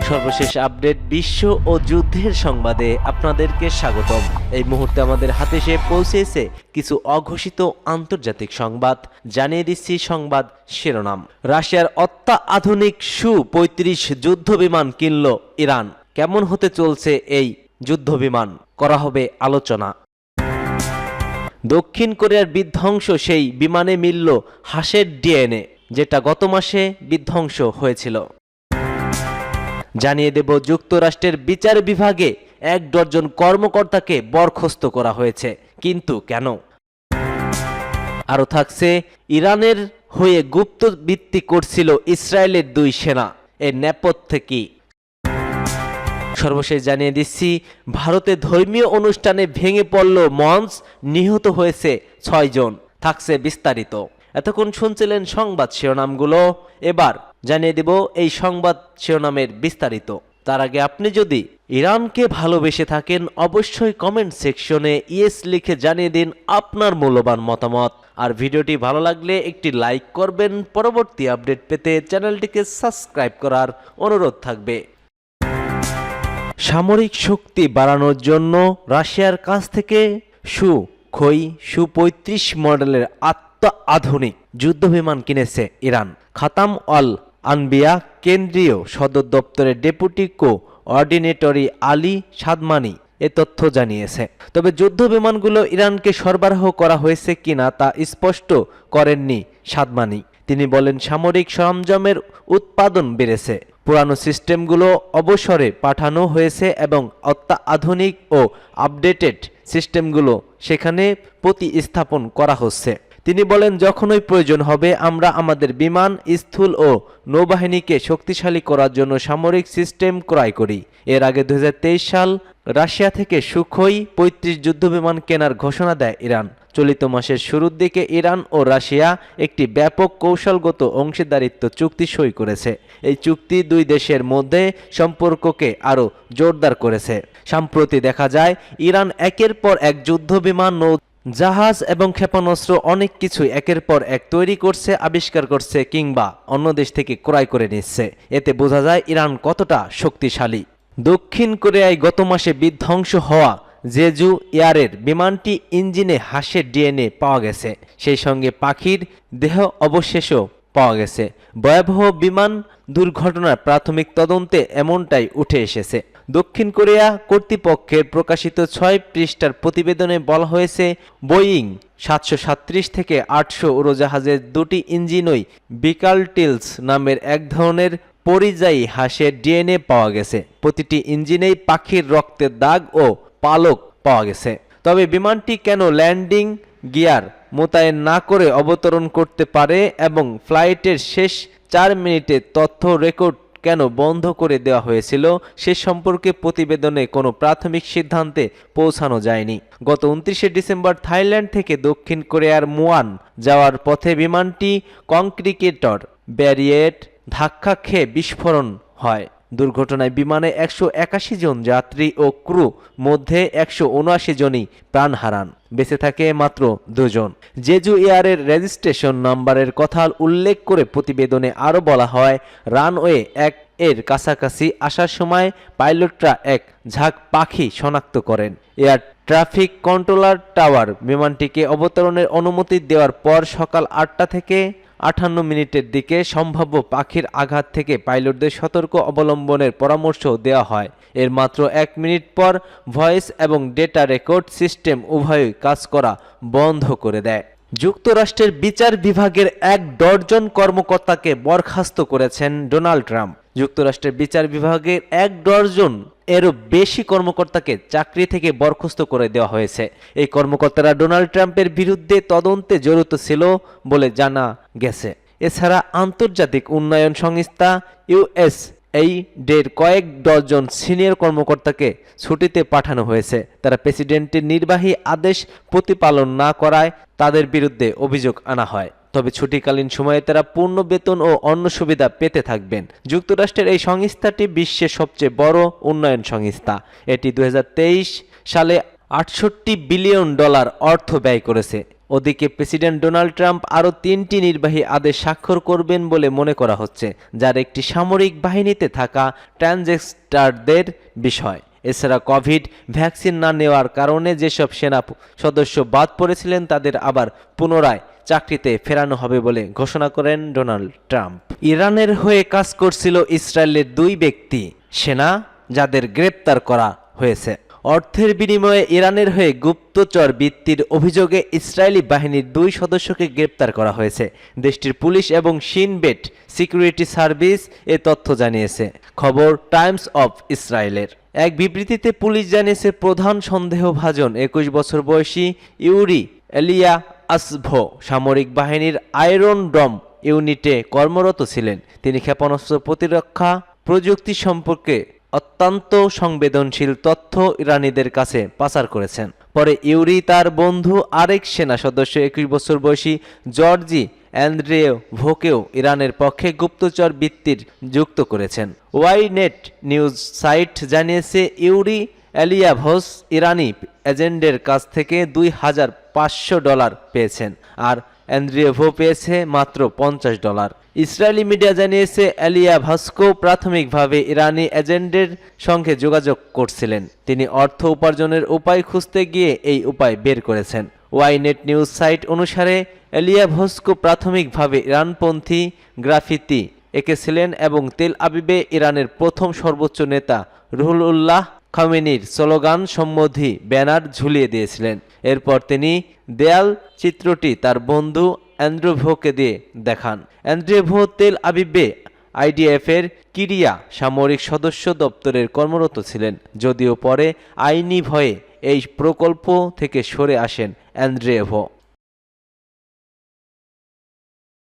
সর্বশেষ আপডেট বিশ্ব ও যুদ্ধের সংবাদে আপনাদেরকে স্বাগতম। এই মুহূর্তে আমাদের হাতে এসে পৌঁছেছে কিছু অঘোষিত আন্তর্জাতিক সংবাদ। জানিয়ে দিচ্ছি সংবাদ শিরোনাম। রাশিয়ার অত্যাধুনিক সু-35 যুদ্ধ বিমান কিনল ইরান। কেমন হতে চলছে এই যুদ্ধ বিমান, করা হবে আলোচনা। দক্ষিণ কোরিয়ার বিধ্বংস সেই বিমানে মিলল হাঁসের ডিএনএ, যেটা গত মাসে বিধ্বংস হয়েছিল। জানিয়ে দেব যুক্তরাষ্ট্রের বিচার বিভাগে 1 ডজন কর্মকর্তাকে বরখাস্ত করা হয়েছে, কিন্তু কেন? আরও থাকছে ইরানের হয়ে গুপ্তবৃত্তি করছিল ইসরায়েলের 2 সেনা, এর নেপথ্যে কি? সর্বশেষ জানিয়ে দিচ্ছি ভারতে ধর্মীয় অনুষ্ঠানে ভেঙে পড়ল মঞ্চ, নিহত হয়েছে 6 জন। থাকছে বিস্তারিত। এতক্ষণ শুনছিলেন সংবাদ শিরোনামগুলো, এবার জানিয়ে দেব এই সংবাদ শিরোনামের বিস্তারিত। তার আগে আপনি যদি ইরানকে ভালোবেসে থাকেন অবশ্যই কমেন্ট সেকশনে ইয়েস লিখে জানিয়ে দিন আপনার মূল্যবান মতামত। আর ভিডিওটি ভালো লাগলে একটি লাইক করবেন। পরবর্তী আপডেট পেতে চ্যানেলটিকে সাবস্ক্রাইব করার অনুরোধ থাকবে। সামরিক শক্তি বাড়ানোর জন্য রাশিয়ার কাছ থেকে সু-35 মডেলের অত্যাধুনিক যুদ্ধবিমান কিনেছে ইরান। খাতাম আল আনবিয়া কেন্দ্রীয় সদর দপ্তরের ডেপুটি কোঅর্ডিনেটর আলী সাদমানি এ তথ্য জানিয়েছে। তবে যুদ্ধ বিমানগুলো ইরানকে সরবরাহ করা হয়েছে কিনা তা স্পষ্ট করেননি সাদমানি। তিনি বলেন, সামরিক সরঞ্জামের উৎপাদন বেড়েছে, পুরানো সিস্টেমগুলো অবসরে পাঠানো হয়েছে এবং অত্যাধুনিক ও আপডেটেড সিস্টেমগুলো সেখানে প্রতিস্থাপন করা হচ্ছে। তিনি বলেন, যখনই প্রয়োজন হবে আমরা আমাদের বিমান, স্থল ও নৌবাহিনীকে শক্তিশালী করার জন্য সামরিক সিস্টেম ক্রয় করি। এর আগে 2023 সাল রাশিয়া থেকে সুখোই-35 যুদ্ধবিমান কেনার ঘোষণা দেয় ইরান। চলিত মাসের শুরুর দিকে ইরান ও রাশিয়া একটি ব্যাপক কৌশলগত অংশীদারিত্ব চুক্তি সই করেছে। এই চুক্তি 2 দেশের মধ্যে সম্পর্ককে আরও জোরদার করেছে। সম্প্রতি দেখা যায় ইরান একের পর এক যুদ্ধবিমান, জাহাজ এবং ক্ষেপণাস্ত্র অনেক কিছুই একের পর এক তৈরি করছে, আবিষ্কার করছে কিংবা অন্য দেশ থেকে ক্রয় করে নিচ্ছে। এতে বোঝা যায় ইরান কতটা শক্তিশালী। দক্ষিণ কোরিয়ায় গত মাসে বিধ্বংস হওয়া জেজু এয়ারের বিমানটি ইঞ্জিনে হাঁসের ডিএনএ পাওয়া গেছে, সেই সঙ্গে পাখির দেহ অবশেষও পাওয়া গেছে। ভয়াবহ বিমান দুর্ঘটনার প্রাথমিক তদন্তে এমনটাই উঠে এসেছে। দক্ষিণ কোরিয়া কর্তৃপক্ষের প্রকাশিত 6 পৃষ্ঠার প্রতিবেদনে বলা হয়েছে, বোয়িং 737 থেকে 800 উড়োজাহাজের 2টি ইঞ্জিনই বিকালটিলস নামের এক ধরনের পরিযায়ী হাঁসের ডিএনএ পাওয়া গেছে। প্রতিটি ইঞ্জিনেই পাখির রক্তের দাগ ও পালক পাওয়া গেছে। তবে বিমানটি কেন ল্যান্ডিং গিয়ার মোতায়েন না করে অবতরণ করতে পারে এবং ফ্লাইটের শেষ 4 মিনিটের তথ্য রেকর্ড কেন বন্ধ করে দেওয়া হয়েছিল সে সম্পর্কে প্রতিবেদনে কোনো প্রাথমিক সিদ্ধান্তে পৌঁছানো যায়নি। গত 29 ডিসেম্বর থাইল্যান্ড থেকে দক্ষিণ কোরিয়ার মুয়ান যাওয়ার পথে বিমানটি কংক্রিটের ব্যারিয়েট ধাক্কা খেয়ে বিস্ফোরণ হয়। দুর্ঘটনায় বিমানে 181 জন যাত্রী ও ক্রু মধ্যে 179 জনই প্রাণ হারান, বেঁচে থাকে মাত্র 2 জন। জেজু এয়ারের রেজিস্ট্রেশন নাম্বারের কথা উল্লেখ করে প্রতিবেদনে আরও বলা হয়, রানওয়ে 1 এর কাছাকাছি আসার সময় পাইলটরা এক ঝাঁক পাখি শনাক্ত করেন। এয়ার ট্রাফিক কন্ট্রোলার টাওয়ার বিমানটিকে অবতরণের অনুমতি দেওয়ার পর সকাল 8টা থেকে 58 মিনিটের দিকে সম্ভাব্য পাখির আঘাত থেকে পাইলটদের সতর্ক অবলম্বনের পরামর্শ দেওয়া হয়। এর মাত্র 1 মিনিট পর ভয়েস এবং ডেটা রেকর্ড সিস্টেম উভয়ই কাজ করা বন্ধ করে দেয়। যুক্তরাষ্ট্রের বিচার বিভাগের 1 ডজন কর্মকর্তাকে বরখাস্ত করেছেন ডোনাল্ড ট্রাম্প। যুক্তরাষ্ট্রের বিচার বিভাগের 1 ডজন এরও বেশি কর্মকর্তাকে চাকরি থেকে বরখাস্ত করে দেওয়া হয়েছে। এই কর্মকর্তারা ডোনাল্ড ট্রাম্পের বিরুদ্ধে তদন্তে জড়িত ছিল বলে জানা গেছে। এছাড়া আন্তর্জাতিক উন্নয়ন সংস্থা USAID-এর কয়েক ডজন সিনিয়র কর্মকর্তাকে ছুটিতে পাঠানো হয়েছে। তারা প্রেসিডেন্টের নির্বাহী আদেশ প্রতিপালন না করায় তাদের বিরুদ্ধে অভিযোগ আনা হয়। তবে ছুটিকালীন সময়ে তারা পূর্ণ বেতন ও অন্য সুবিধা পেতে থাকবেন। যুক্তরাষ্ট্রের এই সংস্থাটি বিশ্বের সবচেয়ে বড় উন্নয়ন সংস্থা। এটি 2023 সালে $68 বিলিয়ন অর্থ ব্যয় করেছে। ওদিকে প্রেসিডেন্ট ডোনাল্ড ট্রাম্প আরও 3টি নির্বাহী আদেশ স্বাক্ষর করবেন বলে মনে করা হচ্ছে, যার একটি সামরিক বাহিনীতে থাকা ট্রান্সজেন্ডারদের বিষয়। এছাড়া কোভিড ভ্যাকসিন না নেওয়ার কারণে যেসব সেনা সদস্য বাদ পড়েছিলেন তাদের আবার পুনরায় চাকরিতে ফেরানো হবে বলে ঘোষণা করেন ডোনাল্ড ট্রাম্প। ইরানের হয়ে কাজ করছিল ইসরায়েলের 2 ব্যক্তি সেনা, যাদের গ্রেপ্তার করা হয়েছে। অর্থের বিনিময়ে ইরানের হয়ে গুপ্তচর বৃত্তির অভিযোগে ইসরায়েলি বাহিনীর 2 সদস্যকে গ্রেপ্তার করা হয়েছে। দেশটির পুলিশ এবং শিন বেট সিকিউরিটি সার্ভিস এ তথ্য জানিয়েছে। খবর টাইমস অফ ইসরায়েলের। এক বিবৃতিতে পুলিশ জানিয়েছে প্রধান সন্দেহভাজন 21 বছর বয়সী ইউরি এলিয়া আসভো সামরিক বাহিনীর আয়রন ডম ইউনিটে কর্মরত ছিলেন। তিনি ক্ষেপণাস্ত্র প্রতিরক্ষা প্রযুক্তি সম্পর্কে অত্যন্ত সংবেদনশীল তথ্য ইরানিদের কাছে পাচার করেছেন। পরে ইউরি তার বন্ধু আরেক সেনা সদস্য 21 বছর বয়সী জর্জি অ্যান্দ্রেভোকেও ইরানের পক্ষে গুপ্তচর বৃত্তির যুক্ত করেছেন। ওয়াইনেট নিউজ সাইট জানিয়েছে ইউরি এলিয়াভস ইরানি এজেন্টের কাছ থেকে $2,500 পেয়েছেন, আর অ্যান্দ্রিয়েভো পেয়েছে মাত্র $50। ইসরায়েলি মিডিয়া জানিয়েছে এলিয়াভস্কো প্রাথমিকভাবে ইরানি এজেন্টের সঙ্গে যোগাযোগ করছিলেন। তিনি অর্থ উপার্জনের উপায় খুঁজতে গিয়ে এই উপায় বের করেছেন। ওয়াইনেট নিউজ সাইট অনুসারে এলিয়াভস্কো প্রাথমিকভাবে ইরানপন্থী গ্রাফিতি এঁকেছিলেন এবং তেল আবিবে ইরানের প্রথম সর্বোচ্চ নেতা রুহুল্লাহ খামেনির স্লোগান সম্বোধী ব্যানার ঝুলিয়ে দিয়েছিলেন। এরপর তিনি দেয়াল চিত্রটি তার বন্ধু অ্যান্দ্রেভোকে দিয়ে দেখান। অ্যান্দ্রেভো তেল আবিবে আইডিএফের কিরিয়া সামরিক সদস্য দপ্তরের কর্মরত ছিলেন, যদিও পরে আইনি ভয়ে এই প্রকল্প থেকে সরে আসেন অ্যান্দ্রেভো।